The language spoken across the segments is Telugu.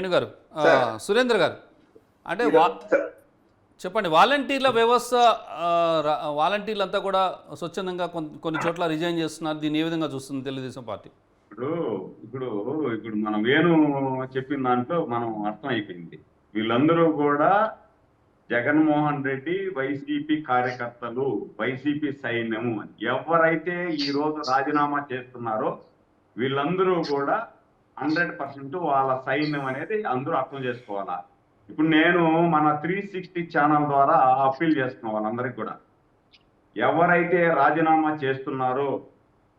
గారు సార్ సురేంద్ర గారు అంటే సార్ చెప్పండి. వాలంటీర్ల వ్యవస్థ వాలంటీర్లు అంతా కూడా స్వచ్ఛందంగా కొన్ని చోట్ల రిజైన్ చేస్తున్నారు. దీన్ని ఏ విధంగా చూస్తుంది తెలుగుదేశం పార్టీ? ఇప్పుడు ఇప్పుడు ఇప్పుడు మనం వేణు చెప్పిన దాంట్లో మనం అర్థం అయిపోయింది. వీళ్ళందరూ కూడా జగన్మోహన్ రెడ్డి వైసీపీ కార్యకర్తలు, వైసీపీ సైన్యము అని ఎవరైతే ఈ రోజు రాజీనామా చేస్తున్నారో వీళ్ళందరూ కూడా 100% వాళ్ళ సైన్యం అనేది అందరూ అర్థం చేసుకోవాలా. ఇప్పుడు నేను మన 360 ఛానల్ ద్వారా అప్పీల్ చేస్తున్నా వాళ్ళందరికీ కూడా, ఎవరైతే రాజీనామా చేస్తున్నారో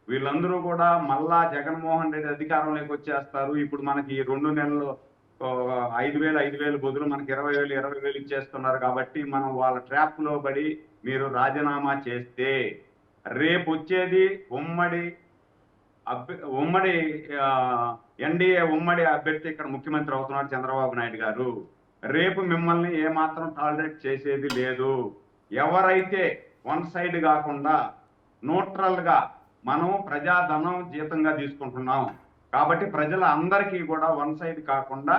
వీళ్ళందరూ కూడా మళ్ళా జగన్మోహన్ రెడ్డి అధికారంలోకి వచ్చేస్తారు. ఇప్పుడు మనకి 2 నెలలు 5,000 బదులు మనకి 20,000 ఇచ్చేస్తున్నారు కాబట్టి మనం వాళ్ళ ట్రాప్ లో పడి మీరు రాజీనామా చేస్తే రేపు వచ్చేది ఉమ్మడి ఎన్డీఏ ఉమ్మడి అభ్యర్థి ఇక్కడ ముఖ్యమంత్రి అవుతున్నాడు చంద్రబాబు నాయుడు గారు. రేపు మిమ్మల్ని ఏమాత్రం టాలరేట్ చేసేది లేదు. ఎవరైతే వన్ సైడ్ కాకుండా న్యూట్రల్ గా మనం ప్రజాధనం జీతంగా తీసుకుంటున్నాం కాబట్టి ప్రజల అందరికీ కూడా వన్ సైడ్ కాకుండా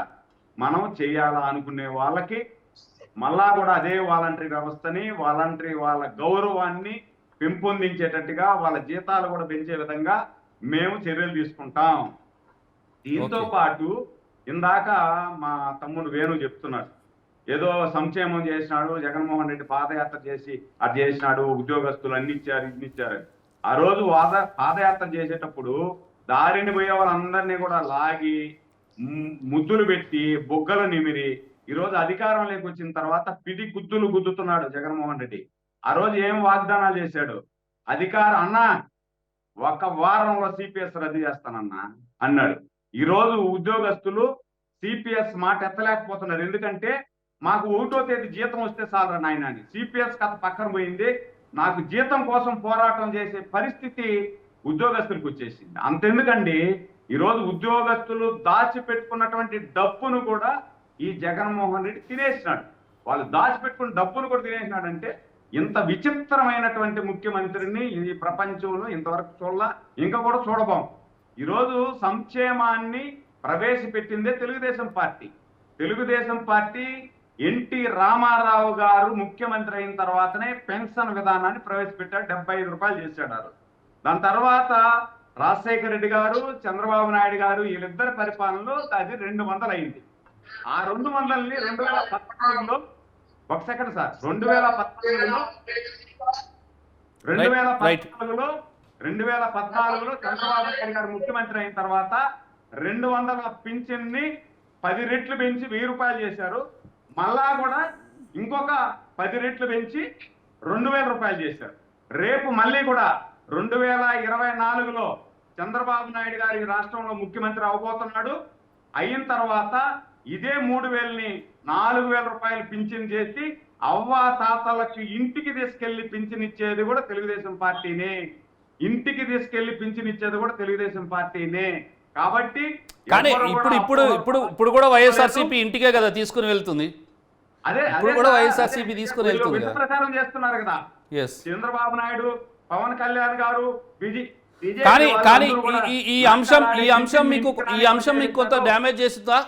మనం చేయాలా అనుకునే వాళ్ళకి మళ్ళా కూడా అదే వాలంటరీ వ్యవస్థని వాళ్ళ గౌరవాన్ని పెంపొందించేటట్టుగా వాళ్ళ జీతాలు కూడా పెంచే విధంగా మేము చర్యలు తీసుకుంటాం. దీంతో పాటు ఇందాక మా తమ్ముడు వేణు చెప్తున్నాడు, ఏదో సంక్షేమం చేసినాడు జగన్మోహన్ రెడ్డి, పాదయాత్ర చేసి అది చేసినాడు, ఉద్యోగస్తులు అన్ని ఇచ్చారు ఇన్ని ఇచ్చారు. ఆ రోజు పాదయాత్ర చేసేటప్పుడు దారిని పోయే వాళ్ళందరినీ కూడా లాగి ముద్దులు పెట్టి బొగ్గలు నిమిరి ఈరోజు అధికారంలోకి వచ్చిన తర్వాత పిడి గుద్దులు గుద్దుతున్నాడు జగన్మోహన్ రెడ్డి. ఆ రోజు ఏం వాగ్దానాలు చేశాడు? అన్నా 1 వారంలో సిపిఎస్ రద్దు చేస్తానన్నా అన్నాడు. ఈ రోజు ఉద్యోగస్తులు సిపిఎస్ మాట ఎత్తలేకపోతున్నారు. ఎందుకంటే మాకు 1వ తేదీ జీతం వస్తే చాలరా నాయన అని. సిపిఎస్ కథ పక్కన పోయింది, నాకు జీతం కోసం పోరాటం చేసే పరిస్థితి ఉద్యోగస్తులకు వచ్చేసింది. అంతెందుకండి, ఈరోజు ఉద్యోగస్తులు దాచిపెట్టుకున్నటువంటి డబ్బును కూడా ఈ జగన్మోహన్ రెడ్డి తినేసినాడు. వాళ్ళు దాచిపెట్టుకున్న డబ్బును కూడా తినేసినాడంటే ఇంత విచిత్రమైనటువంటి ముఖ్యమంత్రిని ఈ ప్రపంచంలో ఇంతవరకు చూడలా, ఇంకా కూడా చూడబోం. ఈరోజు సంక్షేమాన్ని ప్రవేశపెట్టిందే Telugu Desam party. Telugu Desam party NT Rama Rao garu ముఖ్యమంత్రి అయిన తర్వాతనే పెన్షన్ విధానాన్ని ప్రవేశపెట్టాడు. 75 రూపాయలు చేశాడు. దాని తర్వాత రాజశేఖర రెడ్డి గారు, చంద్రబాబు నాయుడు గారు వీళ్ళిద్దరి పరిపాలనలో అది 200 అయింది. ఆ 200ని 2014లో 1 సెకండ్ సార్ 2014లో చంద్రబాబు నాయుడు గారు ముఖ్యమంత్రి అయిన తర్వాత 200 పింఛన్ ని 10 రెట్లు పెంచి 1000 రూపాయలు చేశారు. మళ్ళా కూడా ఇంకొక 10 రెట్లు పెంచి 2000 రూపాయలు చేశారు. రేపు మళ్ళీ కూడా 2024లో చంద్రబాబు నాయుడు గారి రాష్ట్రంలో ముఖ్యమంత్రి అవబోతున్నాడు. అయిన తర్వాత ఇదే 3000ని 4000 రూపాయలు పింఛన్ చేసి అవ్వా తాతలకు ఇంటికి తీసుకెళ్లి పింఛన్ ఇచ్చేది కూడా తెలుగుదేశం పార్టీనే. ఇంటికి తీసుకెళ్లి పింఛన్ ఇచ్చేది కూడా తెలుగుదేశం పార్టీనే. కాబట్టి కానీ ఇప్పుడు కూడా వైఎస్ఆర్సీపీ ఇంటికే కదా తీసుకుని వెళ్తుంది. అదే ఇప్పుడు కూడా వైఎస్ఆర్సీపీ తీసుకుని వెళ్తుంది కదా, ప్రచారం చేస్తున్నారు కదా చంద్రబాబు నాయుడు, పవన్ కళ్యాణ్ గారు, కానీ ఈ అంశం మీకు కొంత డ్యామేజ్ చేస్తుందా?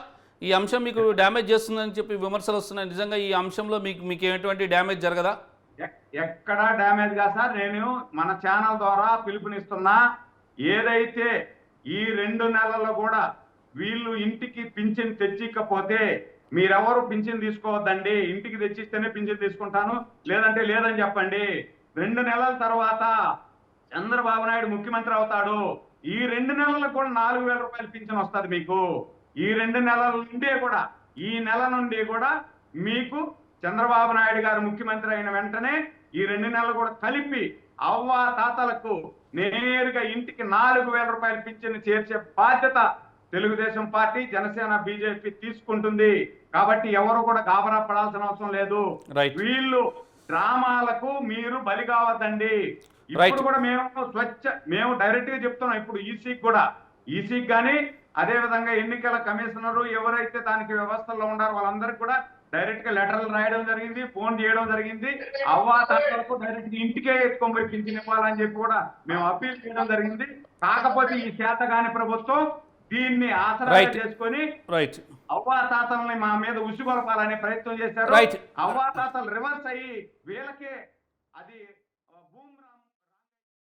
ఈ అంశం మీకు డ్యామేజ్ చేస్తుందని చెప్పి విమర్శలు వస్తున్నాయి. నిజంగా ఈ అంశంలో మీకు ఎటువంటి డ్యామేజ్ జరగదా? ఎక్కడా డ్యామేజ్ గా సార్. నేను మన ఛానల్ ద్వారా పిలుపునిస్తున్నా, ఏదైతే ఈ 2 నెలల్లో కూడా వీళ్ళు ఇంటికి పింఛన్ తెచ్చికపోతే మీరెవరు పింఛన్ తీసుకోవద్దండి, ఇంటికి తెచ్చిస్తేనే పింఛన్ తీసుకుంటాను, లేదంటే లేదని చెప్పండి. 2 నెలల తర్వాత చంద్రబాబు నాయుడు ముఖ్యమంత్రి అవుతాడు. ఈ 2 నెలలకు కూడా 4000 రూపాయలు పింఛన్ వస్తుంది మీకు. ఈ 2 నెలల నుండి కూడా, ఈ నెల నుండి కూడా మీకు చంద్రబాబు నాయుడు గారు ముఖ్యమంత్రి అయిన వెంటనే ఈ 2 నెలలు కూడా కలిపి అవ్వ తాతలకు నేరుగా ఇంటికి 4000 రూపాయలు పింఛన్ చేర్చే బాధ్యత తెలుగుదేశం పార్టీ, జనసేన, బీజేపీ తీసుకుంటుంది. కాబట్టి ఎవరు కూడా గాబరా పడాల్సిన అవసరం లేదు. వీళ్ళు డ్రామాలకు మీరు బలి కావద్దండి. ఇప్పుడు కూడా మేము డైరెక్ట్ గా చెప్తున్నాం. ఇప్పుడు ఈసీకి కానీ అదే విధంగా ఎన్నికల కమిషనరు ఎవరైతే దానికి వ్యవస్థలో ఉన్నారో వాళ్ళందరికీ కూడా డైరెక్ట్ గా లెటర్లు రాయడం జరిగింది, ఫోన్ చేయడం జరిగింది. అవ్వాతాతలకు డైరెక్ట్ ఇంటికే ఎత్తుకొని పింఛన్ ఇవ్వాలని చెప్పి కూడా మేము అప్పీల్ చేయడం జరిగింది. కాకపోతే ఈ చేతగాని ప్రభుత్వం దీన్ని ఆసరా Right. చేసుకొని రైట్ అవ్వాతాతల్ని మా మీద ఉసుగొలపాలనే ప్రయత్నం చేశారు. Right. అవ్వాతాతలు రివర్స్ అయ్యి వీళ్ళకే అది భూమి